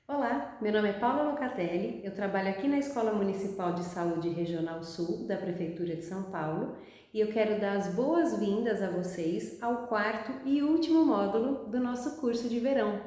Olá, meu nome é Paula Locatelli, eu trabalho aqui na Escola Municipal de Saúde Regional Sul da Prefeitura de São Paulo e eu quero dar as boas-vindas a vocês ao quarto e último módulo do nosso curso de verão,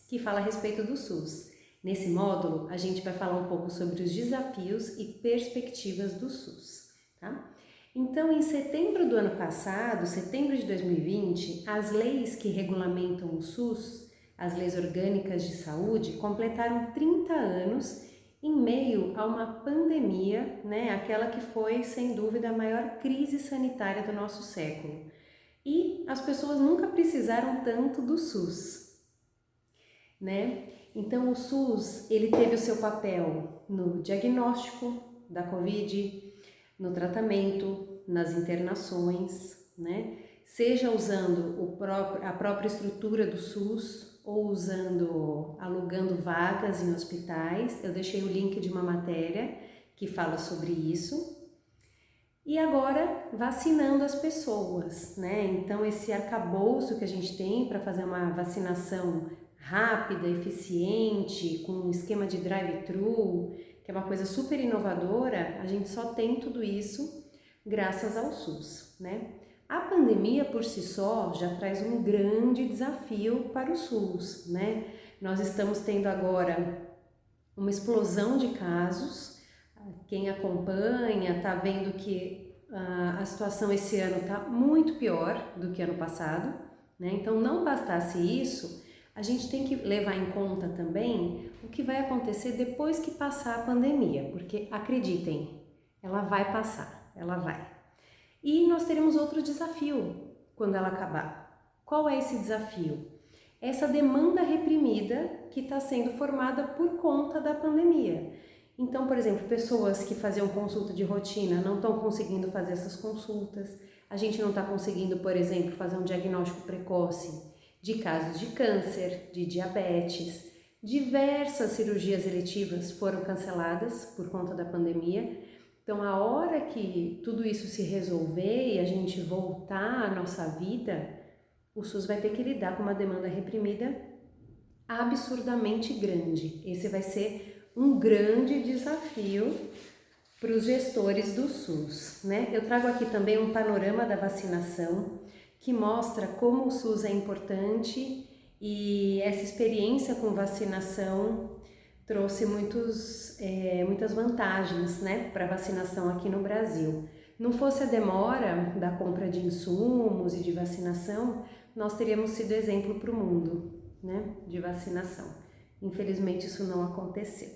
que fala a respeito do SUS. Nesse módulo, a gente vai falar um pouco sobre os desafios e perspectivas do SUS, tá? Então, em setembro do ano passado, setembro de 2020, as leis que regulamentam o SUS, as leis orgânicas de saúde, completaram 30 anos em meio a uma pandemia, né? Aquela que foi, sem dúvida, a maior crise sanitária do nosso século. E as pessoas nunca precisaram tanto do SUS, né? Então o SUS, ele teve o seu papel no diagnóstico da Covid, no tratamento, nas internações, né? Seja usando a própria estrutura do SUS ou alugando vagas em hospitais. Eu deixei o link de uma matéria que fala sobre isso. E agora vacinando as pessoas, né? Então esse arcabouço que a gente tem para fazer uma vacinação rápida, eficiente, com um esquema de drive-thru, que é uma coisa super inovadora, a gente só tem tudo isso graças ao SUS, né? A pandemia por si só já traz um grande desafio para o SUS, né? Nós estamos tendo agora uma explosão de casos. Quem acompanha está vendo que a situação esse ano está muito pior do que ano passado, né? Então, não bastasse isso, a gente tem que levar em conta também o que vai acontecer depois que passar a pandemia, porque acreditem, ela vai passar, ela vai. E nós teremos outro desafio quando ela acabar. Qual é esse desafio? Essa demanda reprimida que está sendo formada por conta da pandemia. Então, por exemplo, pessoas que faziam consulta de rotina não estão conseguindo fazer essas consultas. A gente não está conseguindo, por exemplo, fazer um diagnóstico precoce de casos de câncer, de diabetes. Diversas cirurgias eletivas foram canceladas por conta da pandemia. Então, a hora que tudo isso se resolver e a gente voltar à nossa vida, o SUS vai ter que lidar com uma demanda reprimida absurdamente grande. Esse vai ser um grande desafio para os gestores do SUS, né? Eu trago aqui também um panorama da vacinação que mostra como o SUS é importante e essa experiência com vacinação trouxe muitas vantagens, né, para a vacinação aqui no Brasil. Não fosse a demora da compra de insumos e de vacinação, nós teríamos sido exemplo para o mundo, né, de vacinação. Infelizmente isso não aconteceu.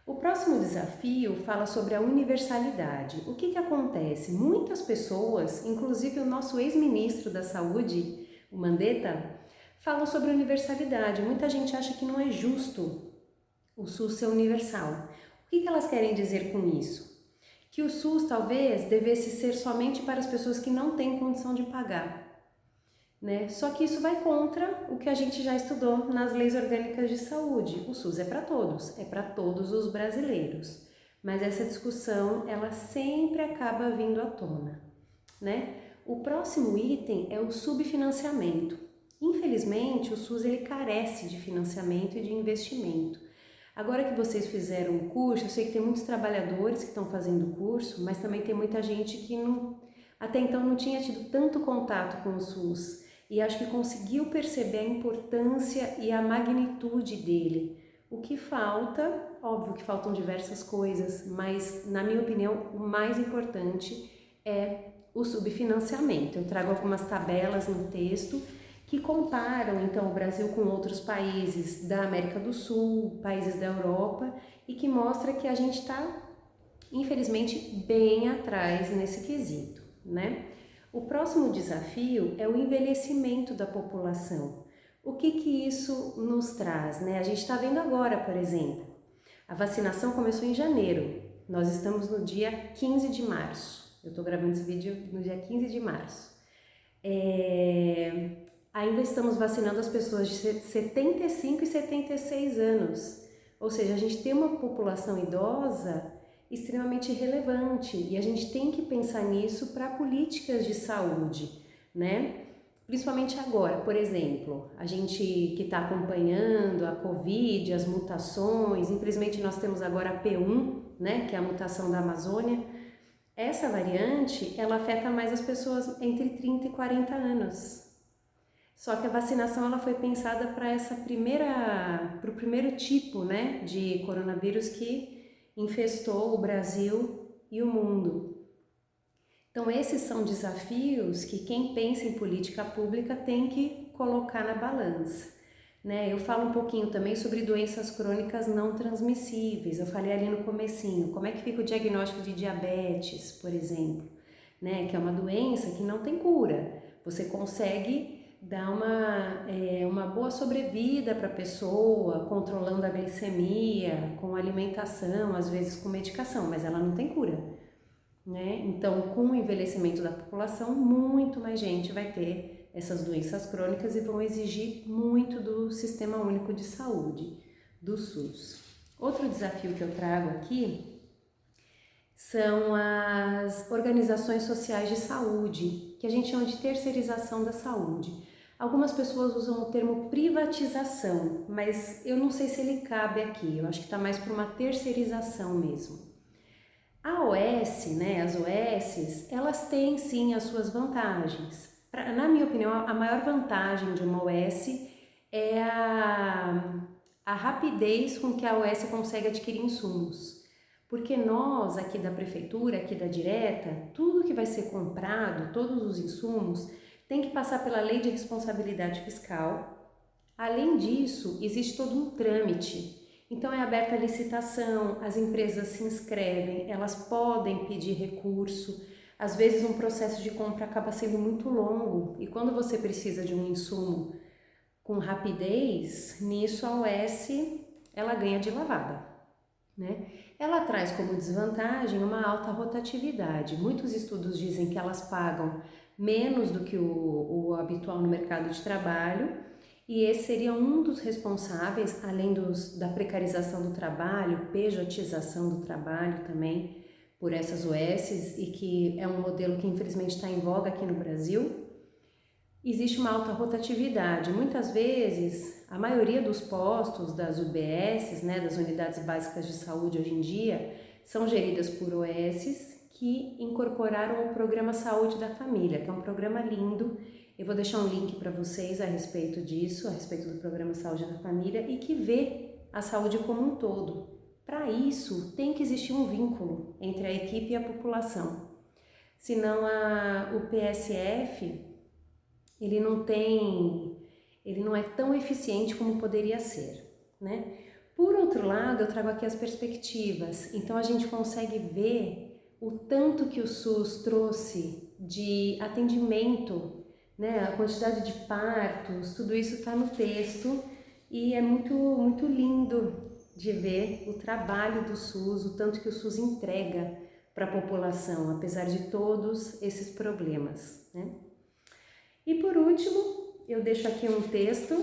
O próximo desafio fala sobre a universalidade. O que acontece? Muitas pessoas, inclusive o nosso ex-ministro da Saúde, o Mandetta, falam sobre universalidade. Muita gente acha que não é justo o SUS ser universal. O que elas querem dizer com isso? Que o SUS talvez devesse ser somente para as pessoas que não têm condição de pagar, né? Só que isso vai contra o que a gente já estudou nas leis orgânicas de saúde. O SUS é para todos os brasileiros. Mas essa discussão, ela sempre acaba vindo à tona, né? O próximo item é o subfinanciamento. Infelizmente, o SUS ele carece de financiamento e de investimento. Agora que vocês fizeram o curso, eu sei que tem muitos trabalhadores que estão fazendo o curso, mas também tem muita gente que até então não tinha tido tanto contato com o SUS e acho que conseguiu perceber a importância e a magnitude dele. O que falta, óbvio que faltam diversas coisas, mas na minha opinião o mais importante é o subfinanciamento. Eu trago algumas tabelas no texto que comparam então o Brasil com outros países da América do Sul, países da Europa, e que mostra que a gente está, infelizmente, bem atrás nesse quesito, né? O próximo desafio é o envelhecimento da população. O que isso nos traz, né? A gente está vendo agora, por exemplo, a vacinação começou em janeiro, nós estamos no dia 15 de março, eu estou gravando esse vídeo no dia 15 de março. Ainda estamos vacinando as pessoas de 75 e 76 anos, ou seja, a gente tem uma população idosa extremamente relevante e a gente tem que pensar nisso para políticas de saúde, né? principalmente agora, por exemplo, a gente que está acompanhando a Covid, as mutações, infelizmente nós temos agora a P1, né, que é a mutação da Amazônia. Essa variante, ela afeta mais as pessoas entre 30 e 40 anos. Só que a vacinação ela foi pensada para o primeiro tipo, né, de coronavírus que infestou o Brasil e o mundo. Então esses são desafios que quem pensa em política pública tem que colocar na balança. Né? Eu falo um pouquinho também sobre doenças crônicas não transmissíveis. Eu falei ali no comecinho, como é que fica o diagnóstico de diabetes, por exemplo, né? Que é uma doença que não tem cura. Você consegue dar uma boa sobrevida para a pessoa, controlando a glicemia, com alimentação, às vezes com medicação, mas ela não tem cura. Né? Então, com o envelhecimento da população, muito mais gente vai ter essas doenças crônicas e vão exigir muito do Sistema Único de Saúde, do SUS. Outro desafio que eu trago aqui são as organizações sociais de saúde, que a gente chama de terceirização da saúde. Algumas pessoas usam o termo privatização, mas eu não sei se ele cabe aqui, eu acho que está mais para uma terceirização mesmo. A OS, né, as OSs, elas têm sim as suas vantagens. Na minha opinião, a maior vantagem de uma OS é a rapidez com que a OS consegue adquirir insumos. Porque nós, aqui da prefeitura, aqui da direta, tudo que vai ser comprado, todos os insumos, tem que passar pela lei de responsabilidade fiscal. Além disso, existe todo um trâmite. Então é aberta a licitação, as empresas se inscrevem, elas podem pedir recurso. Às vezes um processo de compra acaba sendo muito longo e quando você precisa de um insumo com rapidez, nisso a OS ela ganha de lavada, né? Ela traz como desvantagem uma alta rotatividade. Muitos estudos dizem que elas pagam menos do que o habitual no mercado de trabalho. E esse seria um dos responsáveis, além da precarização do trabalho, pejotização do trabalho também, por essas OSs, e que é um modelo que infelizmente está em voga aqui no Brasil. Existe uma alta rotatividade. Muitas vezes, a maioria dos postos das UBSs, né, das Unidades Básicas de Saúde hoje em dia, são geridas por OSs que incorporaram o Programa Saúde da Família, que é um programa lindo. Eu vou deixar um link para vocês a respeito disso, a respeito do Programa Saúde da Família, e que vê a saúde como um todo. Para isso, tem que existir um vínculo entre a equipe e a população. Senão o PSF, ele não é tão eficiente como poderia ser, né? Por outro lado, eu trago aqui as perspectivas. Então, a gente consegue ver o tanto que o SUS trouxe de atendimento, né? A quantidade de partos, tudo isso está no texto e é muito, muito lindo de ver o trabalho do SUS, o tanto que o SUS entrega para a população, apesar de todos esses problemas, né? E por último, eu deixo aqui um texto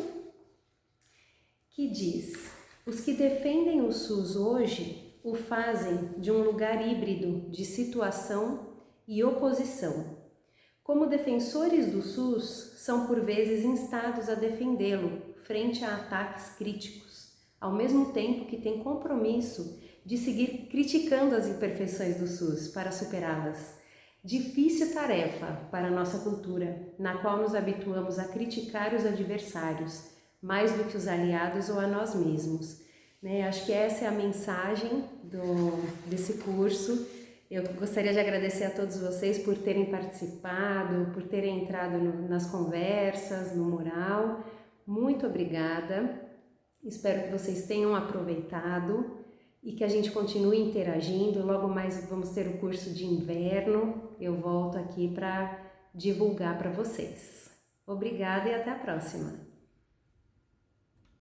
que diz: os que defendem o SUS hoje o fazem de um lugar híbrido de situação e oposição. Como defensores do SUS, são por vezes instados a defendê-lo frente a ataques críticos, ao mesmo tempo que têm compromisso de seguir criticando as imperfeições do SUS para superá-las. Difícil tarefa para a nossa cultura, na qual nos habituamos a criticar os adversários, mais do que os aliados ou a nós mesmos. Né? Acho que essa é a mensagem desse curso. Eu gostaria de agradecer a todos vocês por terem participado, por terem entrado nas conversas, no mural. Muito obrigada. Espero que vocês tenham aproveitado e que a gente continue interagindo. Logo mais vamos ter o curso de inverno. Eu volto aqui para divulgar para vocês. Obrigada e até a próxima!